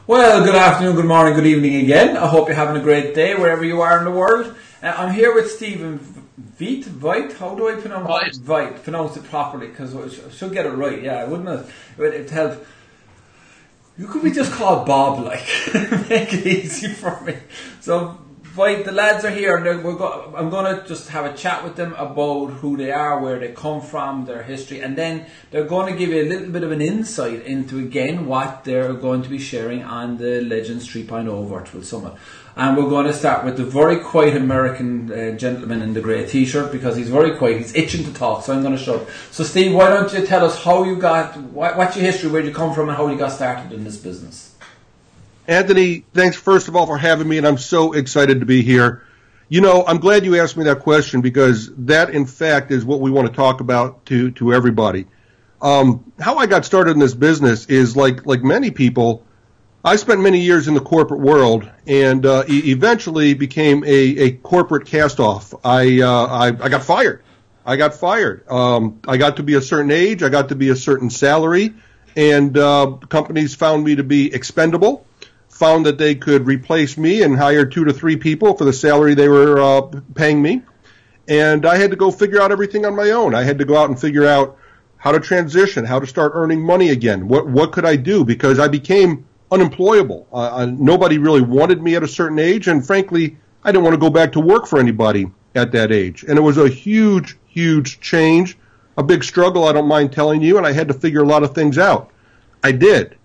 Well, good afternoon, good morning, good evening again. I hope you're having a great day wherever you are in the world. I'm here with Stephen Veit. How do I pronounce it? Veit. Pronounce it properly, because I should get it right. Yeah, I wouldn't have. It'd help. You could be just called Bob, like. Make it easy for me. So, Veit, the lads are here. And I'm going to just have a chat with them about who they are, where they come from, their history, and then they're going to give you a little bit of an insight into, again, what they're going to be sharing on the Legends 3.0 Virtual Summit. And we're going to start with the very quiet American gentleman in the grey t-shirt, because he's very quiet. He's itching to talk, so I'm going to shut up. So, Steve, why don't you tell us how you got, what's your history, where you come from, and how you got started in this business? Anthony, thanks first of all for having me, and I'm so excited to be here. You know, I'm glad you asked me that question, because that, in fact, is what we want to talk about to everybody. How I got started in this business is like many people. I spent many years in the corporate world and eventually became a corporate cast-off. I got fired. I got to be a certain age. I got to be a certain salary, and companies found me to be expendable. Found that they could replace me and hire 2 to 3 people for the salary they were paying me. And I had to go figure out everything on my own. I had to go out and figure out how to transition, how to start earning money again. What could I do? Because I became unemployable. Nobody really wanted me at a certain age, and frankly, I didn't want to go back to work for anybody at that age. And it was a huge, huge change, a big struggle, I don't mind telling you, and I had to figure a lot of things out. I did.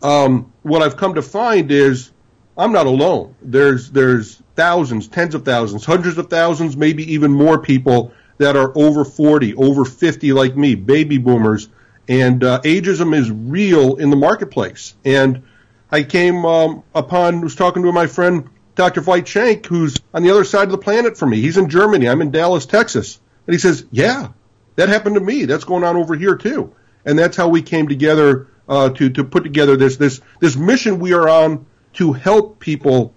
What I've come to find is I'm not alone. There's thousands, tens of thousands, hundreds of thousands, maybe even more people that are over 40, over 50 like me, baby boomers, and ageism is real in the marketplace. And I came was talking to my friend Dr. Veit, who's on the other side of the planet from me. He's in Germany. I'm in Dallas, Texas. And he says, yeah, that happened to me. That's going on over here too. And that's how we came together to put together this mission we are on to help people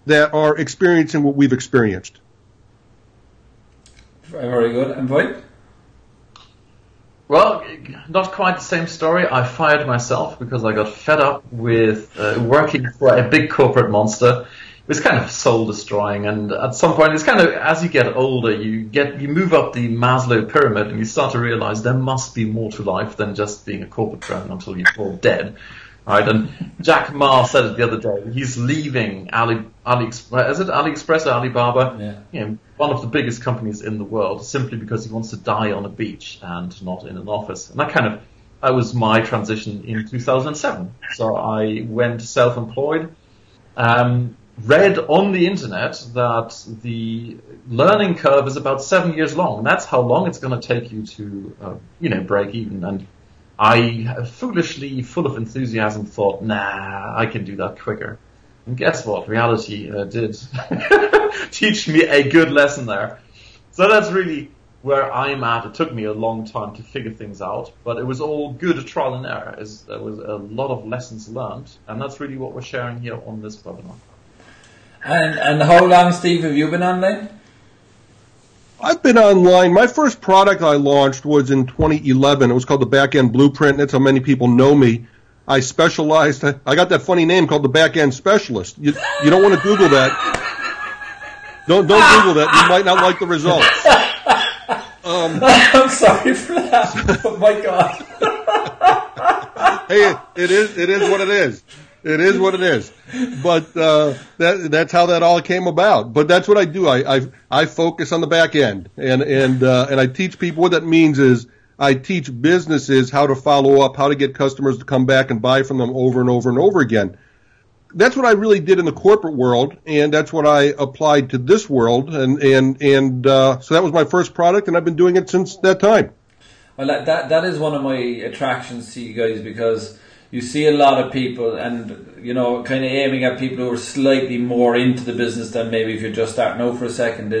that are experiencing what we've experienced. Very good. And Veit? Well, not quite the same story. I fired myself because I got fed up with working for a big corporate monster. It was kind of soul destroying, and at some point, it's kind of, as you get older, you move up the Maslow pyramid, and you start to realize there must be more to life than just being a corporate drone until you fall dead, right? And Jack Ma said it the other day. He's leaving AliExpress, is it AliExpress or Alibaba? Yeah. You know, one of the biggest companies in the world, simply because he wants to die on a beach and not in an office. And that was my transition in 2007. So I went self-employed. Read on the internet that the learning curve is about 7 years long. And that's how long it's going to take you to, break even. And I foolishly, full of enthusiasm, thought, nah, I can do that quicker. And guess what? Reality did teach me a good lesson there. So that's really where I'm at. It took me a long time to figure things out, but it was all good trial and error. There was a lot of lessons learned, and that's really what we're sharing here on this webinar. And how long, Steve, have you been online? I've been online. My first product I launched was in 2011. It was called the Backend Blueprint. That's how many people know me. I specialized. I got that funny name called the Backend Specialist. You don't want to Google that. Don't Google that. You might not like the results. I'm sorry for that. Oh my God. Hey, it is what it is. It is what it is. But that's how that all came about. But that's what I do. I focus on the back end, and I teach people. What that means is I teach businesses how to follow up, how to get customers to come back and buy from them over and over and over again. That's what I really did in the corporate world, and that's what I applied to this world. And so that was my first product, and I've been doing it since that time. Well, that is one of my attractions to you guys, because you see a lot of people and, kind of aiming at people who are slightly more into the business than maybe if you're just starting out for a second.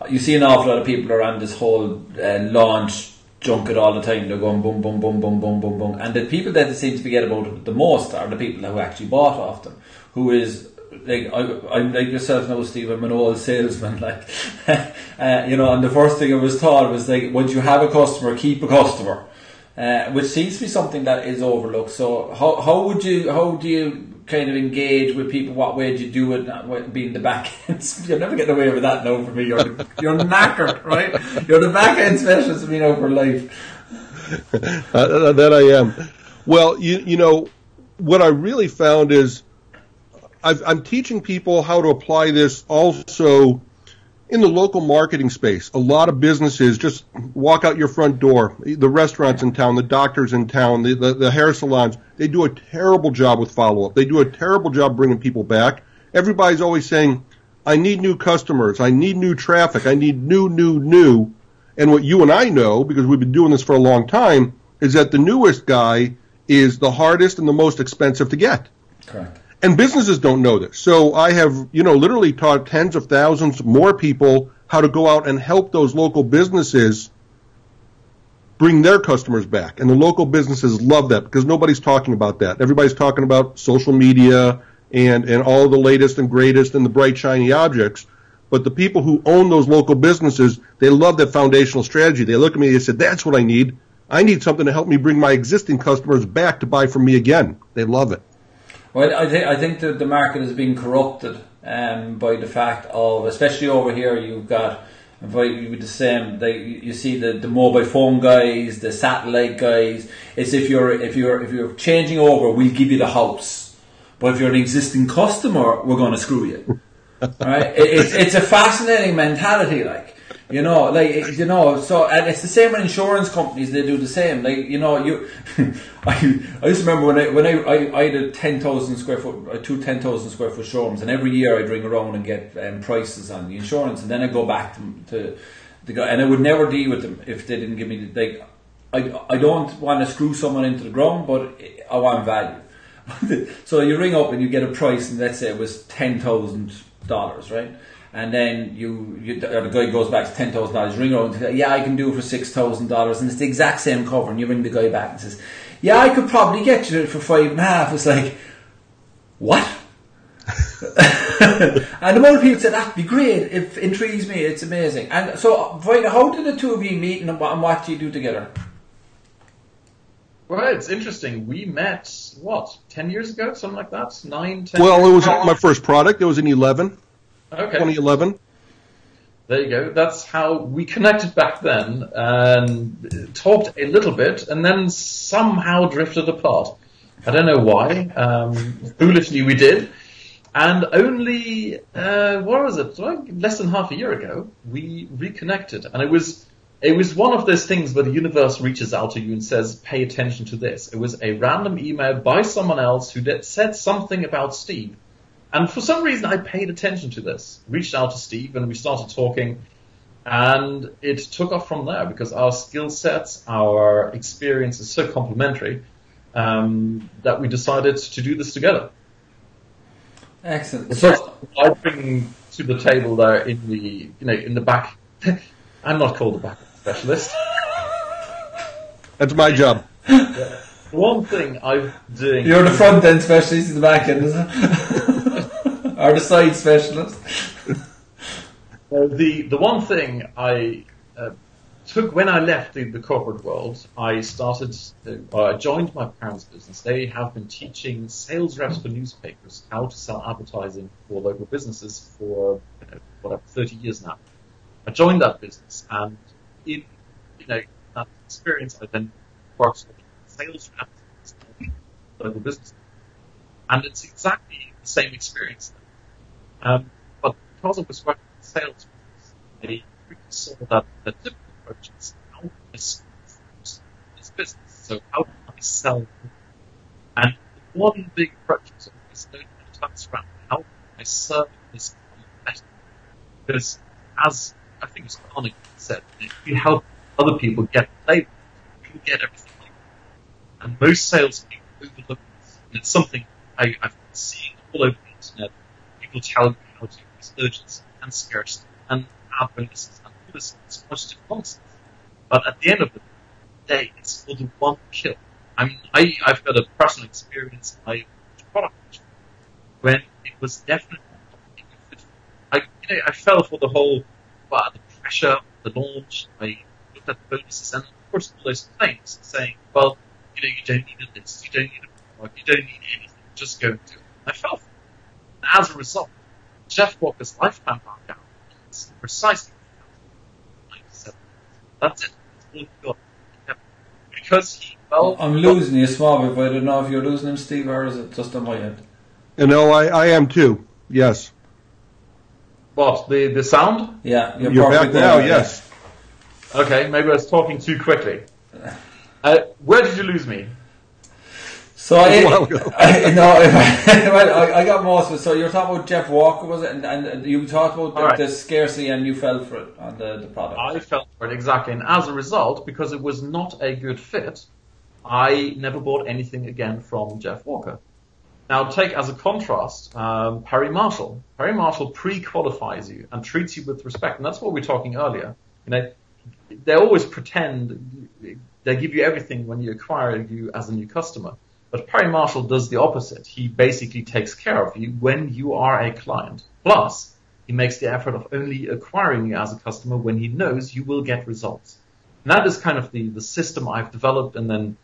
You see an awful lot of people are on this whole launch junket all the time. They're going boom, boom, boom, boom, boom, boom, boom. And the people that they seem to forget about it the most are the people who actually bought off them, who is, like, I'm like yourself now, Steve, I'm an old salesman, and the first thing I was taught was, like, once you have a customer, keep a customer. Which seems to be something that is overlooked. So how do you kind of engage with people? What way do you do it? Not being the back end, you're never getting away with that now for me. You're knackered, right? You're the back end specialist for me now for life. That I am. Well, you know, what I really found is I'm teaching people how to apply this also in the local marketing space. A lot of businesses just walk out your front door. The restaurants in town, the doctors in town, the hair salons, they do a terrible job with follow-up. They do a terrible job bringing people back. Everybody's always saying, I need new customers. I need new traffic. I need new. And what you and I know, because we've been doing this for a long time, is that the newest guy is the hardest and the most expensive to get. Correct. And businesses don't know this. So I have, literally taught tens of thousands more people how to go out and help those local businesses bring their customers back. And the local businesses love that because nobody's talking about that. Everybody's talking about social media and all the latest and greatest and the bright, shiny objects. But the people who own those local businesses, they love that foundational strategy. They look at me and they say, that's what I need. I need something to help me bring my existing customers back to buy from me again. They love it. Well, I think that the market is being corrupted by the fact of, especially over here, you've got with the same. You see the mobile phone guys, the satellite guys. It's if you're changing over, we'll give you the house, but if you're an existing customer, we're going to screw you. Right? It's a fascinating mentality, So, and it's the same with insurance companies. They do the same. I used to remember when I had a 10,000 square foot, two 10,000 square foot showrooms, and every year I'd ring around and get prices on the insurance, and then I'd go back to the guy, and I would never deal with them if they didn't give me I don't want to screw someone into the ground, but I want value. So you ring up and you get a price, and let's say it was $10,000, right? And then the guy goes back to $10,000. Ring around and say, yeah, I can do it for $6,000, and it's the exact same cover. And you ring the guy back and says, yeah, I could probably get you it for $5.5. It's like, what? And the more people say that'd be great, it intrigues me. It's amazing. And so, Veit, how did the two of you meet, and what do you do together? Well, it's interesting. We met 10 years ago, something like that. 9, 10. Well, it was my first product. It was in 2011. There you go. That's how we connected back then and talked a little bit and then somehow drifted apart. I don't know why. Foolishly we did. And only, less than half a year ago, we reconnected. And it was one of those things where the universe reaches out to you and says, pay attention to this. It was a random email by someone else who said something about Steve. And for some reason, I paid attention to this, reached out to Steve, and we started talking. And it took off from there because our skill sets, our experience is so complementary that we decided to do this together. Excellent. So I bring to the table there in the back. I'm not called the back specialist. That's my job. Yeah. One thing I'm doing. You're the front end specialist, the back end, isn't it? Or the side specialist. The one thing I took when I left the corporate world, I joined my parents' business. They have been teaching sales reps for newspapers how to sell advertising for local businesses for 30 years now. I joined that business, and in that experience, I then worked with sales reps for local businesses, and it's exactly the same experience. But because I was working with sales reps, I really saw that the typical approach is how can I sell this business? So how can I sell? And one big approach is always don't turn around. How can I serve this better? Because as I think it's Arnie said, if you help other people get the label, you get everything you want. And most salespeople overlook this. And it's something I've been seeing all over the internet. People tell you how to use urgency and scarcity and add bonuses and all this positive nonsense. But at the end of the day, it's for the one kill. I mean, I've got a personal experience in my product when it was definitely not a fit for me. I fell for the whole the pressure of the launch. I looked at the bonuses and, of course, all those claims saying, well, you don't need this, you don't need a product, you don't need anything, just go and do it. I fell for it. And as a result, Jeff Walker's lifetime mark down is precisely 97. That's it. That's all he got. Because he fell. I'm losing you small bit, but I don't know if you're losing him, Steve, or is it just on my end? No, I am too. Yes. What, the sound? Yeah, you're back now. Yes. Okay, maybe I was talking too quickly. Where did you lose me? So I got most of it. So you're talking about Jeff Walker, was it? And you talked about the scarcity, and you fell for it on the product. I fell for it, exactly. And as a result, because it was not a good fit, I never bought anything again from Jeff Walker. Now, take as a contrast Perry Marshall. Perry Marshall pre-qualifies you and treats you with respect, and that's what we were talking earlier. You know, they always pretend they give you everything when you acquire you as a new customer, but Perry Marshall does the opposite. He basically takes care of you when you are a client. Plus, he makes the effort of only acquiring you as a customer when he knows you will get results. And that is kind of the system I've developed, and then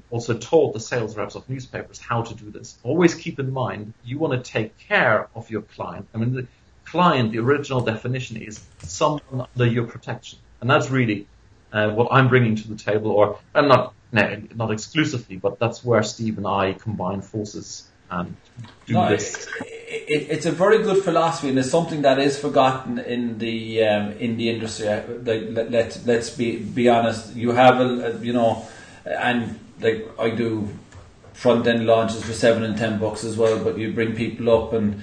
also taught the sales reps of newspapers how to do this. Always keep in mind, you want to take care of your client. I mean, the client, the original definition is someone under your protection. And that's really what I'm bringing to the table, or I'm not exclusively, but that's where Steve and I combine forces and do this. It's a very good philosophy, and it's something that is forgotten in the industry. Let's be honest. You have and like I do front end launches for $7 and $10 as well, but you bring people up, and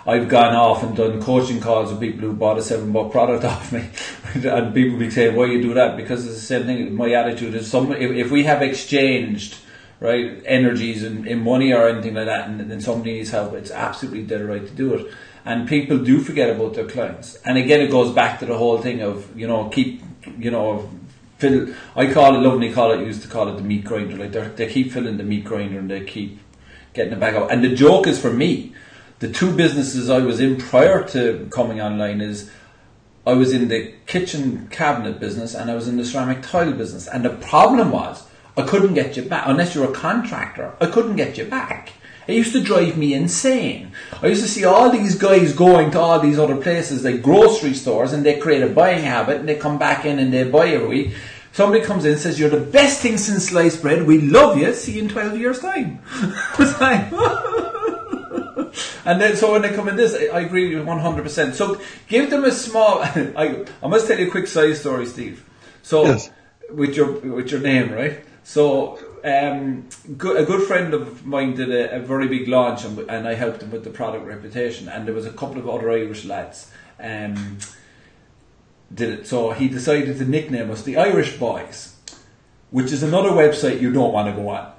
I've gone off and done coaching calls with people who bought a $7 product off me, and people be saying, why you do that? Because it's the same thing. My attitude is, if we have exchanged energies in money or anything like that, and then somebody needs help, it's absolutely dead right to do it. And people do forget about their clients, and again it goes back to the whole thing of used to call it the meat grinder. Like they keep filling the meat grinder and they keep getting it back up. And the joke is, for me, the two businesses I was in prior to coming online is I was in the kitchen cabinet business and I was in the ceramic tile business. And the problem was I couldn't get you back unless you're a contractor. I couldn't get you back. It used to drive me insane. I used to see all these guys going to all these other places, like grocery stores, and they create a buying habit, and they come back in and they buy every week. Somebody comes in and says, you're the best thing since sliced bread, we love you, see you in 12 years' time. It's like, and then, so when they come in this, I agree with you 100%. So give them a small, I must tell you a quick side story, Steve. So, yes. with your name, right? So, a good friend of mine did a very big launch, and I helped him with the product reputation, and there was a couple of other Irish lads did it. So he decided to nickname us the Irish Boys, which is another website you don't want to go on.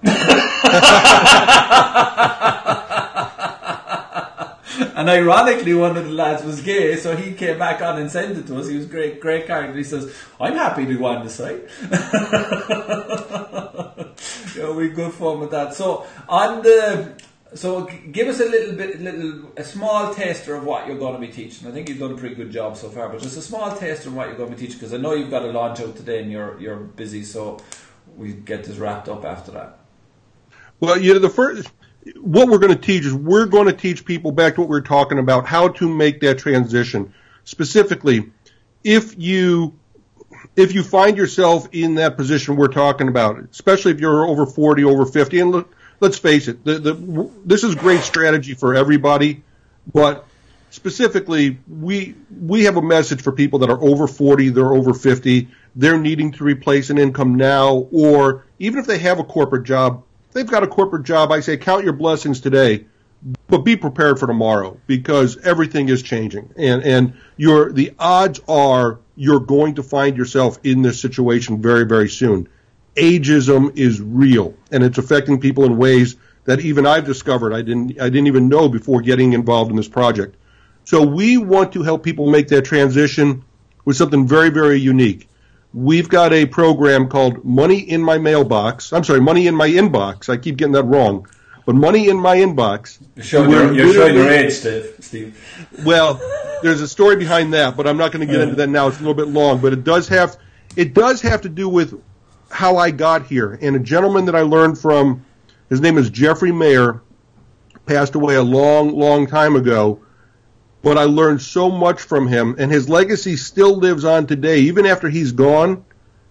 And ironically, one of the lads was gay, so he came back on and sent it to us. He was great character. He says, I'm happy to go on the site. We had good fun with that. So give us a small taster of what you're going to be teaching. I think you've done a pretty good job so far, but just a small taster of what you're going to be teaching, because I know you've got a launch out today and you're busy, so we get this wrapped up after that. Well, what we're going to teach is we're going to teach people, back to what we were talking about, how to make that transition. Specifically, if you find yourself in that position we're talking about, especially if you're over 40, over 50, and let's face it, this is great strategy for everybody, but specifically, we have a message for people that are over 40, they're over 50, they're needing to replace an income now, or even if they have a corporate job, they've got a corporate job, I say count your blessings today, but be prepared for tomorrow, because everything is changing, and the odds are you're going to find yourself in this situation very, very soon. Ageism is real, and it's affecting people in ways that even I've discovered I didn't even know before getting involved in this project. So we want to help people make that transition with something very, very unique. We've got a program called Money in My Inbox. I keep getting that wrong. But Money in My Inbox. You're showing your age, Steve. Well, there's a story behind that, but I'm not going to get into that now. It's a little bit long, but it does have to do with how I got here. And a gentleman that I learned from, his name is Jeffrey Mayer, passed away a long, long time ago, but I learned so much from him, and his legacy still lives on today, even after he's gone,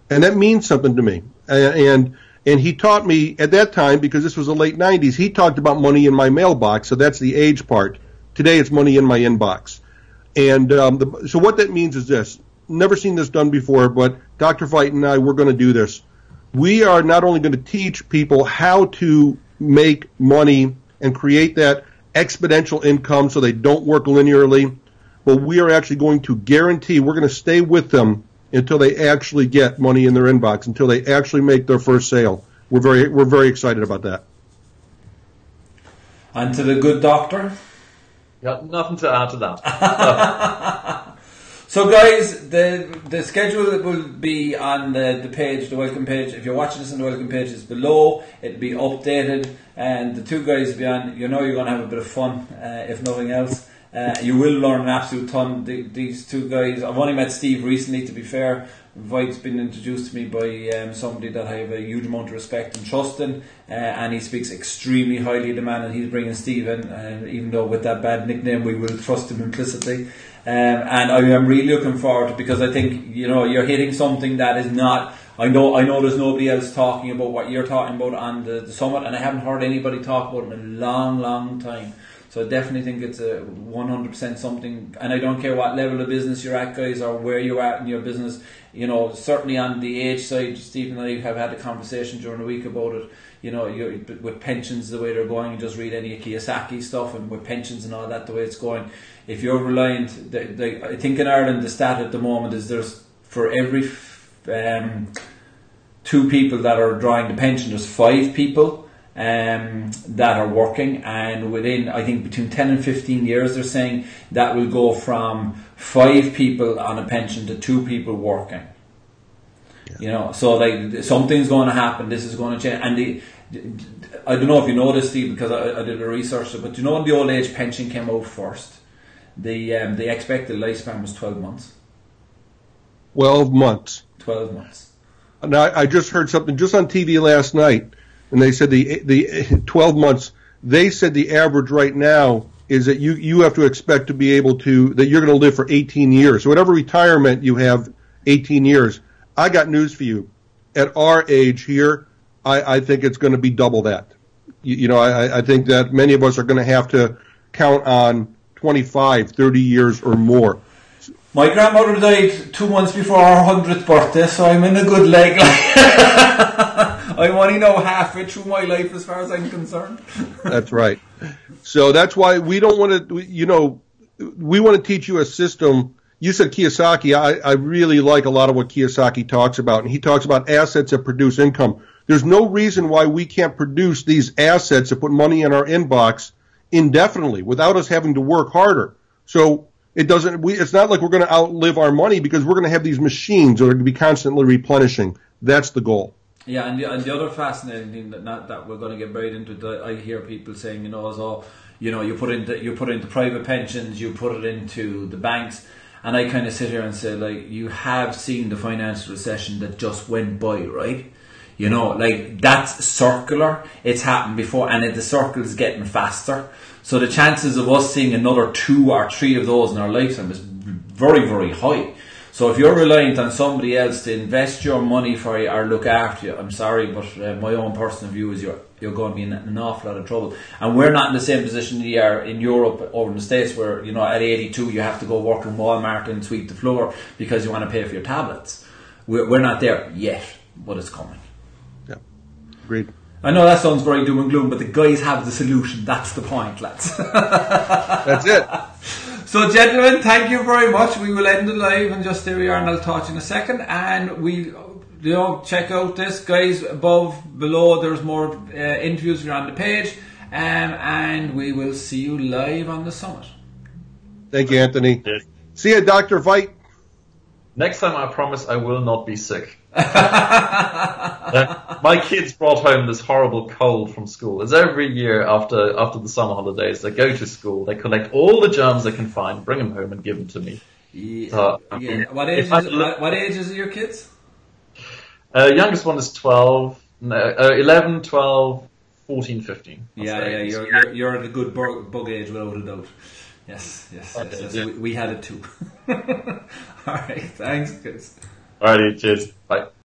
and that means something to me. And he taught me at that time, because this was the late 90s, he talked about money in my mailbox, so that's the age part. Today it's money in my inbox. And so what that means is this. Never seen this done before, but Dr. Veit and I, we're going to do this. We are not only going to teach people how to make money and create that exponential income so they don't work linearly, but we are actually going to guarantee we're going to stay with them until they actually get money in their inbox, until they actually make their first sale. We're very excited about that. And to the good doctor? Yeah, nothing to add to that. So guys, the schedule will be on the page, the welcome page. If you're watching this on the welcome page, it's below. It'll be updated, and the two guys will be on. You know you're going to have a bit of fun, if nothing else. You will learn an absolute ton. These two guys, I've only met Steve recently, to be fair. Veit's been introduced to me by somebody that I have a huge amount of respect and trust in, and he speaks extremely highly of the man, and he's bringing Steve in, even though with that bad nickname we will trust him implicitly. And I am really looking forward to it, because I think, you know, you're hitting something that is not, I know there's nobody else talking about what you're talking about on the summit, and I haven't heard anybody talk about it in a long, long time. So I definitely think it's a 100% something, and I don't care what level of business you're at, guys, or where you're at in your business. You know, certainly on the age side, Steve and I have had a conversation during the week about it. You know, with pensions the way they're going, you just read any of Kiyosaki stuff, and with pensions and all that, the way it's going, if you're reliant, I think in Ireland the stat at the moment is there's, for every 2 people that are drawing the pension, there's 5 people that are working, and within, I think, between 10 and 15 years, they're saying that will go from 5 people on a pension to 2 people working. Yeah. You know, so like something's going to happen. This is going to change. And I don't know if you know this, Steve, because I did a research, but you know when the old age pension came out first, the expected lifespan was 12 months. 12 months. 12 months. Now, I just heard something just on TV last night, and they said the 12 months, they said the average right now is that you have to expect to be able to, that you're going to live for 18 years. So whatever retirement you have, 18 years. I got news for you. At our age here, I think it's going to be double that. You know, I think that many of us are going to have to count on 25, 30 years or more. My grandmother died 2 months before her 100th birthday, so I'm in a good leg. I'm only now halfway through my life as far as I'm concerned. That's right. So that's why we don't want to, you know, we want to teach you a system. You said Kiyosaki. I really like a lot of what Kiyosaki talks about, and he talks about assets that produce income. There's no reason why we can't produce these assets that put money in our inbox indefinitely without us having to work harder. So it's not like we're going to outlive our money, because we're going to have these machines that are going to be constantly replenishing. That's the goal. Yeah, and the other fascinating thing that we're going to get buried into, that I hear people saying, you know, is you put into private pensions, you put it into the banks, and I kind of sit here and say, like, you have seen the financial recession that just went by, right? You know, like, that's circular. It's happened before, and the circle is getting faster. So the chances of us seeing another 2 or 3 of those in our lifetime is very, very high. So if you're reliant on somebody else to invest your money for you or look after you, I'm sorry, but my own personal view is you're going to be in an awful lot of trouble. And we're not in the same position we are in Europe or in the States, where, you know, at 82 you have to go work in Walmart and sweep the floor because you want to pay for your tablets. We're not there yet, but it's coming. Yeah, agreed. I know that sounds very doom and gloom, but the guys have the solution. That's the point, lads. That's it. So, gentlemen, thank you very much. We will end it live, and just there we are, and I'll talk to you in a second. And check out this, guys, below. There's more interviews around the page, and we will see you live on the summit. Thank you, Anthony. Yes. See you, Dr. Veit. Next time, I promise I will not be sick. My kids brought home this horrible cold from school. It's every year after the summer holidays. They go to school, they collect all the germs they can find, bring them home and give them to me. Yeah. What age is your kids? Youngest one is 11, 12, 14, 15. You're at a good bug age without a doubt. Yes. We had it too. All right, thanks, guys. All righty, cheers. Bye.